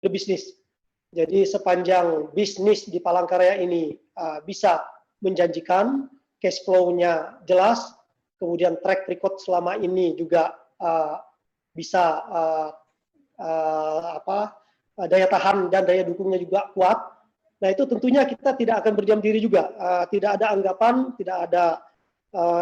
berbisnis. Jadi sepanjang bisnis di Palangkaraya ini bisa menjanjikan, cash flow-nya jelas, kemudian track record selama ini juga bisa daya tahan dan daya dukungnya juga kuat. Nah itu tentunya kita tidak akan berdiam diri juga. Tidak ada anggapan, tidak ada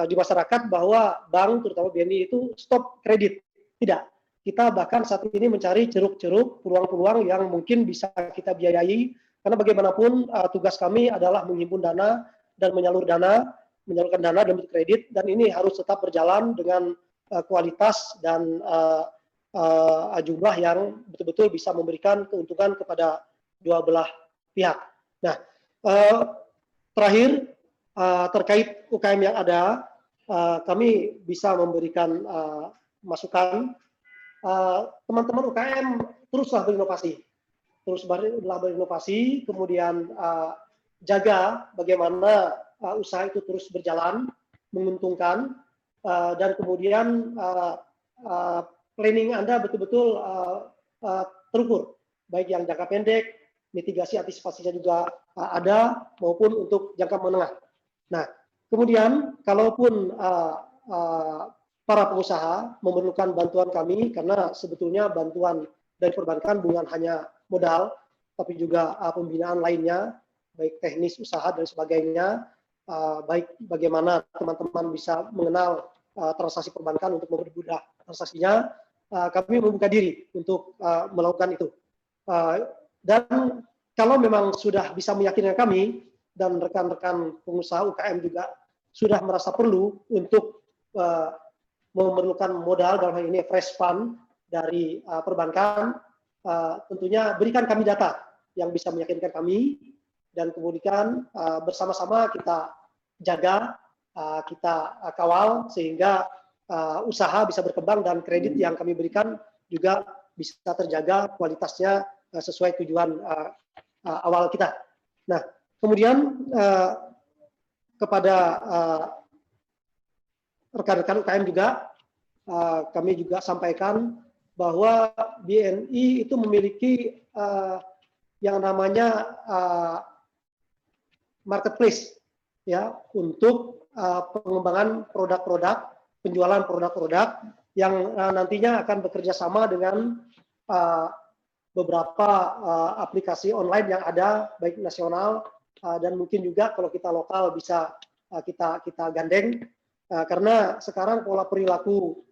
di masyarakat bahwa bank, terutama BNI itu stop kredit. Tidak. Kita bahkan saat ini mencari ceruk-ceruk, peluang-peluang yang mungkin bisa kita biayai, karena bagaimanapun tugas kami adalah menghimpun dana dan menyalurkan dana dan bentuk kredit, dan ini harus tetap berjalan dengan kualitas dan jumlah yang betul-betul bisa memberikan keuntungan kepada dua belah pihak. Nah, terakhir terkait UKM yang ada, kami bisa memberikan masukan. Teman-teman UKM teruslah berinovasi, kemudian jaga bagaimana usaha itu terus berjalan, menguntungkan, dan kemudian planning Anda betul-betul terukur, baik yang jangka pendek, mitigasi antisipasinya juga ada, maupun untuk jangka menengah. Nah, kemudian kalaupun para pengusaha memerlukan bantuan kami, karena sebetulnya bantuan dari perbankan bukan hanya modal, tapi juga pembinaan lainnya, baik teknis usaha dan sebagainya, baik bagaimana teman-teman bisa mengenal transaksi perbankan untuk mempermudah transaksinya, kami membuka diri untuk melakukan itu. Dan kalau memang sudah bisa meyakinkan kami, dan rekan-rekan pengusaha UKM juga sudah merasa perlu untuk memerlukan modal, dalam hal ini fresh fund dari perbankan, tentunya berikan kami data yang bisa meyakinkan kami, dan kemudian bersama-sama kita jaga, kita kawal, sehingga usaha bisa berkembang dan kredit yang kami berikan juga bisa terjaga kualitasnya sesuai tujuan awal kita. Nah, kemudian kepada rekan-rekan UKM juga, kami juga sampaikan bahwa BNI itu memiliki yang namanya marketplace, ya, untuk pengembangan produk-produk, penjualan produk-produk yang nantinya akan bekerja sama dengan beberapa aplikasi online yang ada, baik nasional dan mungkin juga kalau kita lokal bisa kita gandeng. Karena sekarang pola perilaku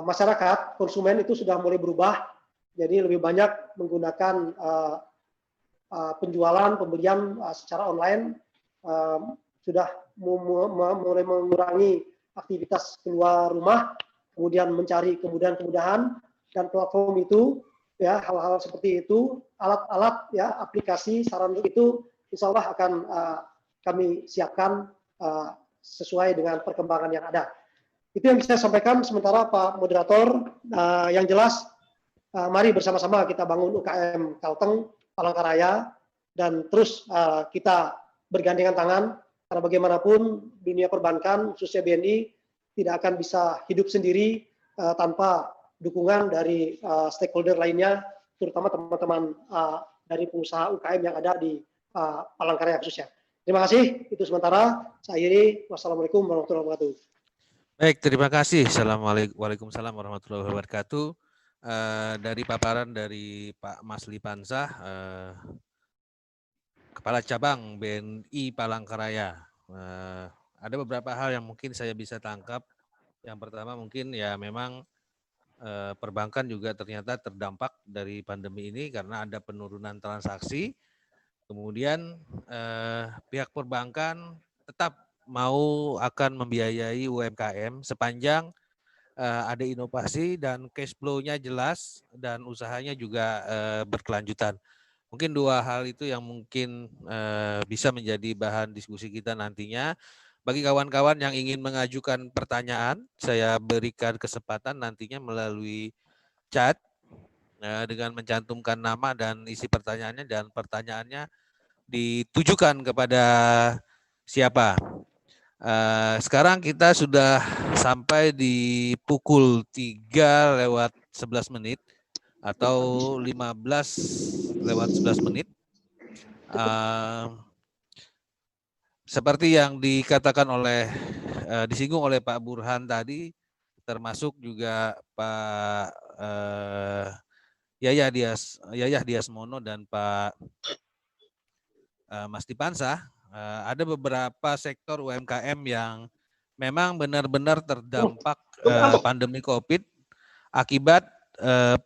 masyarakat, konsumen itu sudah mulai berubah, jadi lebih banyak menggunakan penjualan, pembelian secara online, sudah mulai mengurangi aktivitas keluar rumah, kemudian mencari kemudahan-kemudahan, dan platform itu, ya, hal-hal seperti itu, alat-alat, ya, aplikasi, saran itu, insya Allah akan kami siapkan sesuai dengan perkembangan yang ada. Itu yang bisa saya sampaikan. Sementara Pak Moderator, yang jelas mari bersama-sama kita bangun UKM Kalteng, Palangkaraya, dan terus kita bergandengan tangan, karena bagaimanapun dunia perbankan, khususnya BNI, tidak akan bisa hidup sendiri tanpa dukungan dari stakeholder lainnya, terutama teman-teman dari pengusaha UKM yang ada di Palangkaraya khususnya. Terima kasih, itu sementara. Saya akhiri. Wassalamualaikum warahmatullahi wabarakatuh. Baik, terima kasih. Waalaikumsalam warahmatullahi wabarakatuh. Dari paparan dari Pak Masli Pansah, Kepala Cabang BNI Palangkaraya. Ada beberapa hal yang mungkin saya bisa tangkap. Yang pertama mungkin ya memang perbankan juga ternyata terdampak dari pandemi ini karena ada penurunan transaksi. Kemudian pihak perbankan tetap mau akan membiayai UMKM sepanjang ada inovasi dan cash flow-nya jelas dan usahanya juga berkelanjutan. Mungkin dua hal itu yang mungkin bisa menjadi bahan diskusi kita nantinya. Bagi kawan-kawan yang ingin mengajukan pertanyaan, saya berikan kesempatan nantinya melalui chat dengan mencantumkan nama dan isi pertanyaannya, dan pertanyaannya ditujukan kepada siapa. Sekarang kita sudah sampai di pukul 3:11. atau 15:11. Seperti yang dikatakan disinggung oleh Pak Burhan tadi, termasuk juga Pak Yayah Diasmono dan Pak Mas Dipansah, ada beberapa sektor UMKM yang memang benar-benar terdampak pandemi COVID akibat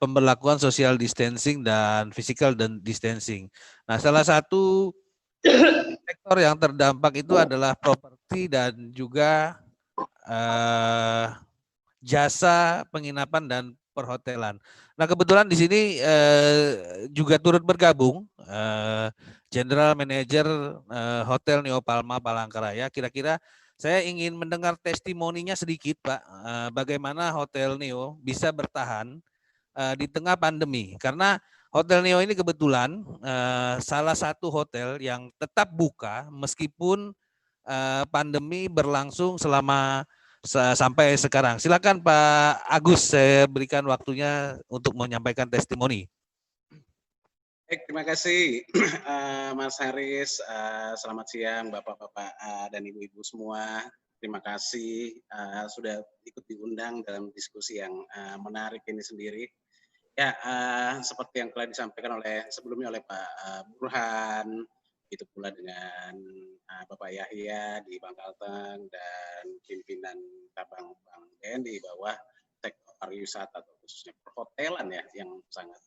pemberlakuan social distancing dan physical distancing. Nah, salah satu sektor yang terdampak itu adalah properti dan juga jasa penginapan dan perhotelan. Nah, kebetulan di sini juga turut bergabung General Manager Hotel Neo Palma Palangkaraya. Kira-kira saya ingin mendengar testimoninya sedikit, Pak. Bagaimana Hotel Neo bisa bertahan di tengah pandemi? Karena Hotel Neo ini kebetulan salah satu hotel yang tetap buka meskipun pandemi berlangsung selama sampai sekarang. Silakan Pak Agus, saya berikan waktunya untuk menyampaikan testimoni. Baik, terima kasih Mas Haris. Selamat siang Bapak-Bapak dan Ibu-Ibu semua. Terima kasih sudah ikut diundang dalam diskusi yang menarik ini sendiri. Ya, seperti yang telah disampaikan sebelumnya oleh Pak Burhan, itu pula dengan Bapak Yahya di Bangkalteng dan pimpinan cabang Bank BNI bahwa sektor pariwisata atau khususnya perhotelan ya yang sangat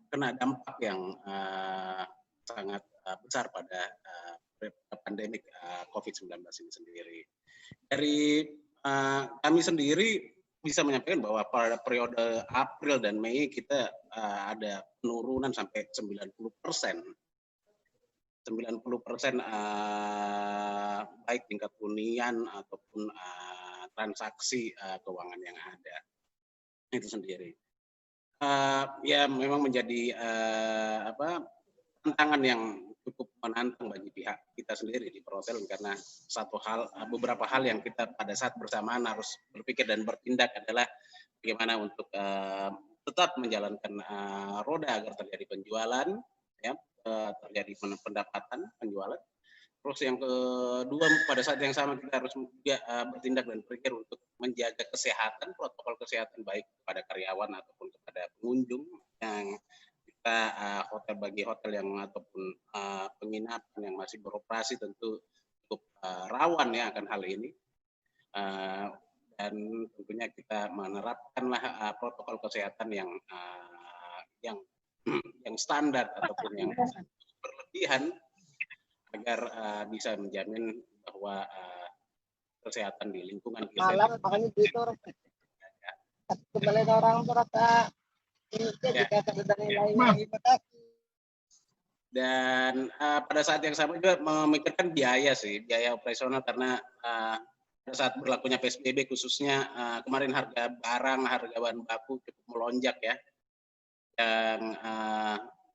kena dampak yang sangat besar pada pandemik COVID-19 ini sendiri. Dari kami sendiri bisa menyampaikan bahwa pada periode April dan Mei kita ada penurunan sampai 90%. 90% baik tingkat hunian ataupun transaksi keuangan yang ada. Itu sendiri. Ya memang menjadi tantangan yang cukup menantang bagi pihak kita sendiri di perhotelan karena beberapa hal yang kita pada saat bersamaan harus berpikir dan bertindak adalah bagaimana untuk tetap menjalankan roda agar terjadi penjualan, ya, terjadi pendapatan penjualan. Terus yang kedua pada saat yang sama kita harus juga bertindak dan berpikir untuk menjaga kesehatan, protokol kesehatan baik kepada karyawan ataupun kepada pengunjung yang kita bagi hotel yang ataupun penginapan yang masih beroperasi tentu cukup rawan ya akan hal ini. Dan tentunya kita menerapkanlah protokol kesehatan yang standar ataupun yang berlebihan agar bisa menjamin bahwa kesehatan di lingkungan kita. Malam makanya gitu kembali orang mereka ini jika sudah nilai. Dan pada saat yang sama juga memikirkan biaya operasional karena pada saat berlakunya PSBB khususnya kemarin harga barang, harga bahan baku cukup melonjak ya.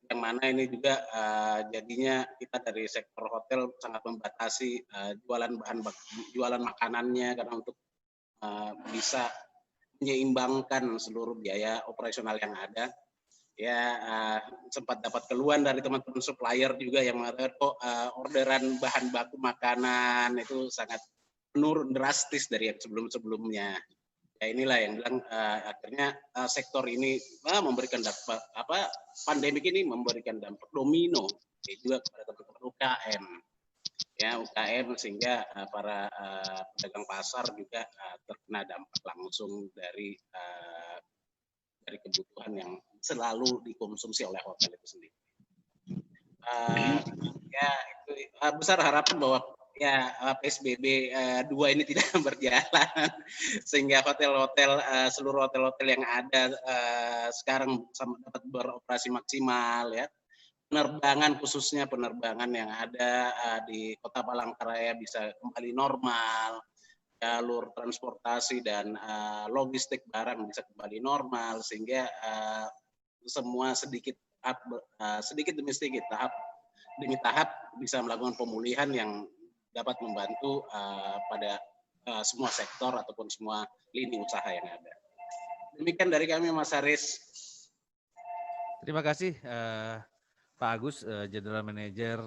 Yang mana ini juga jadinya kita dari sektor hotel sangat membatasi jualan makanannya karena untuk bisa menyeimbangkan seluruh biaya operasional yang ada. Ya sempat dapat keluhan dari teman-teman supplier juga yang mengatakan orderan bahan baku makanan itu sangat menurun drastis dari yang sebelum-sebelumnya. Ya inilah yang bilang akhirnya sektor ini memberikan dampak pandemik ini memberikan dampak domino juga kepada teman-teman UKM ya UKM sehingga para pedagang pasar juga terkena dampak langsung dari kebutuhan yang selalu dikonsumsi oleh hotel itu sendiri. Ya itu besar harapan bahwa ya PSBB 2 ini tidak berjalan sehingga hotel-hotel seluruh hotel-hotel yang ada sekarang dapat beroperasi maksimal ya. Penerbangan khususnya penerbangan yang ada di Kota Palangkaraya bisa kembali normal. Jalur transportasi dan logistik barang bisa kembali normal sehingga semua sedikit demi sedikit tahap demi tahap bisa melakukan pemulihan yang dapat membantu pada semua sektor ataupun semua lini usaha yang ada. Demikian dari kami, Mas Haris. Terima kasih Pak Agus, General Manager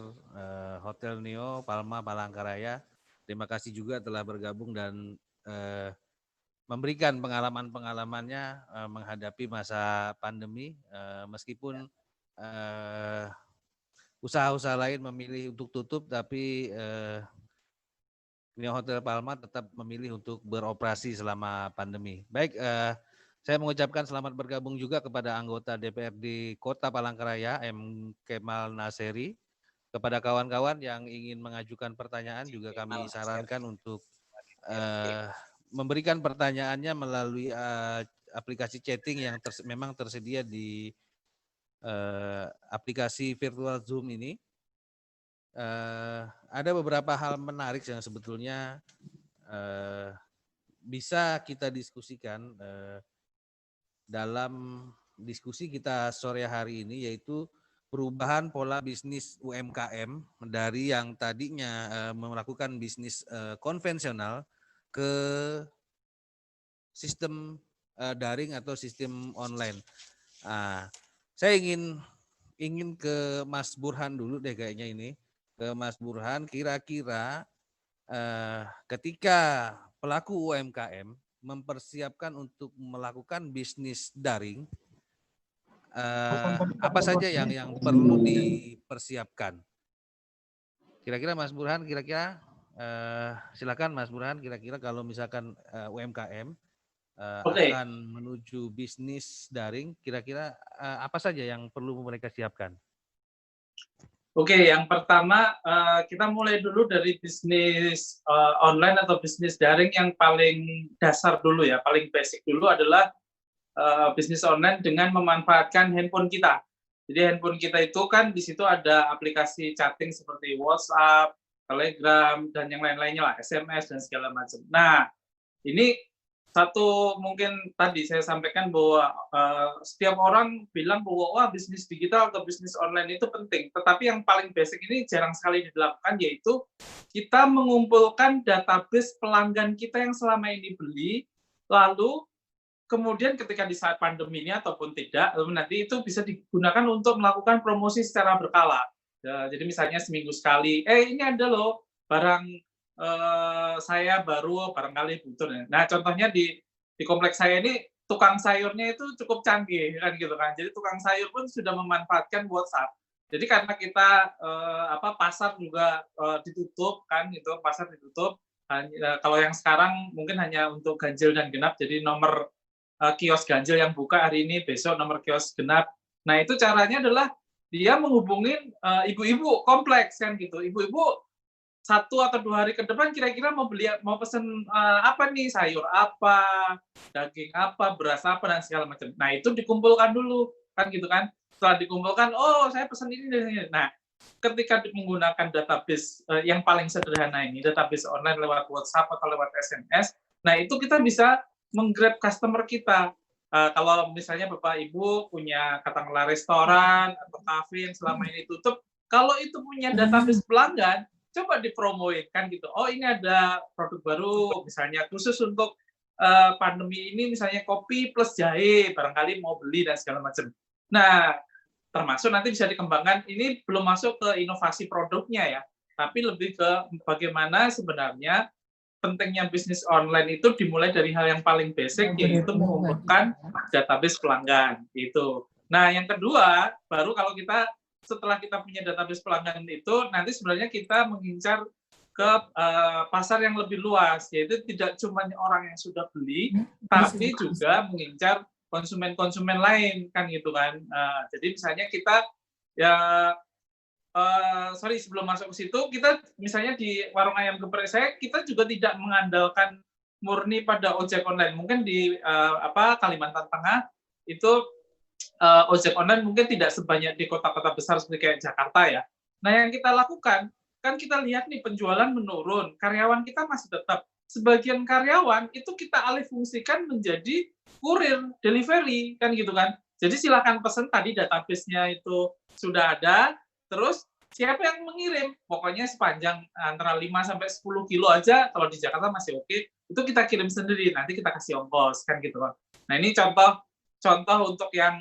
Hotel Neo Palma Palangkaraya. Terima kasih juga telah bergabung dan memberikan pengalaman-pengalamannya menghadapi masa pandemi, meskipun usaha-usaha lain memilih untuk tutup, tapi Neo Hotel Palma tetap memilih untuk beroperasi selama pandemi. Baik, saya mengucapkan selamat bergabung juga kepada anggota DPRD Kota Palangkaraya, M. Kemal Naseri. Kepada kawan-kawan yang ingin mengajukan pertanyaan juga kami sarankan untuk memberikan pertanyaannya melalui aplikasi chatting yang memang tersedia di aplikasi virtual Zoom ini. Ada beberapa hal menarik yang sebetulnya bisa kita diskusikan dalam diskusi kita sore hari ini, yaitu perubahan pola bisnis UMKM dari yang tadinya melakukan bisnis konvensional ke sistem daring atau sistem online. Saya ingin ke Mas Burhan dulu deh kayaknya ini. Ke Mas Burhan, kira-kira ketika pelaku UMKM mempersiapkan untuk melakukan bisnis daring, apa saja yang perlu dipersiapkan? Kira-kira Mas Burhan, silakan Mas Burhan, kira-kira kalau misalkan UMKM akan menuju bisnis daring, kira-kira apa saja yang perlu mereka siapkan? Oke, yang pertama kita mulai dulu dari bisnis online atau bisnis daring yang paling dasar dulu ya, paling basic dulu adalah bisnis online dengan memanfaatkan handphone kita. Jadi handphone kita itu kan di situ ada aplikasi chatting seperti WhatsApp, Telegram, dan yang lain-lainnya lah, SMS dan segala macam. Nah, ini satu mungkin tadi saya sampaikan bahwa setiap orang bilang bahwa wah bisnis digital atau bisnis online itu penting, tetapi yang paling basic ini jarang sekali dilakukan, yaitu kita mengumpulkan database pelanggan kita yang selama ini beli, lalu kemudian ketika di saat pandemi ini ataupun tidak, lalu nanti itu bisa digunakan untuk melakukan promosi secara berkala. Jadi misalnya seminggu sekali, ini ada loh barang saya baru barangkali butuh. Nah, contohnya di kompleks saya ini tukang sayurnya itu cukup canggih kan gitu kan. Jadi tukang sayur pun sudah memanfaatkan WhatsApp. Jadi karena kita pasar juga ditutup kan gitu, pasar ditutup. Kalau yang sekarang mungkin hanya untuk ganjil dan genap. Jadi nomor kios ganjil yang buka hari ini, besok nomor kios genap. Nah, itu caranya adalah dia menghubungin ibu-ibu kompleks kan gitu. Ibu-ibu 1 atau 2 hari ke depan kira-kira mau pesen apa nih, sayur apa, daging apa, beras apa dan segala macam. Nah, itu dikumpulkan dulu kan gitu kan. Setelah dikumpulkan, oh saya pesen ini dan ini. Nah, ketika menggunakan database yang paling sederhana ini, database online lewat WhatsApp atau lewat SMS, nah itu kita bisa menggrab customer kita. Kalau misalnya Bapak Ibu punya katakanlah restoran atau kafe yang selama ini tutup, kalau itu punya database pelanggan, coba dipromoin kan gitu. Oh, ini ada produk baru misalnya khusus untuk pandemi ini, misalnya kopi plus jahe, barangkali mau beli dan segala macam. Nah, termasuk nanti bisa dikembangkan, ini belum masuk ke inovasi produknya ya, tapi lebih ke bagaimana sebenarnya pentingnya bisnis online itu dimulai dari hal yang paling basic, yaitu mengumpulkan database pelanggan gitu. Nah, yang kedua, baru kalau kita setelah kita punya database pelanggan itu, nanti sebenarnya kita mengincar ke pasar yang lebih luas, yaitu tidak cuma orang yang sudah beli, tapi juga mengincar konsumen-konsumen lain kan gitu kan. Jadi misalnya kita ya sebelum masuk ke situ, kita misalnya di warung ayam geprek saya, kita juga tidak mengandalkan murni pada ojek online. Mungkin di Kalimantan Tengah itu ojek online mungkin tidak sebanyak di kota-kota besar seperti kayak Jakarta ya. Nah, yang kita lakukan, kan kita lihat nih penjualan menurun, karyawan kita masih tetap. Sebagian karyawan itu kita alih fungsikan menjadi kurir, delivery, kan gitu kan. Jadi silakan pesan, tadi database-nya itu sudah ada, terus siapa yang mengirim? Pokoknya sepanjang antara 5 sampai 10 kilo aja, kalau di Jakarta masih oke, itu kita kirim sendiri, nanti kita kasih ongkos, kan gitu kan. Nah, ini contoh untuk yang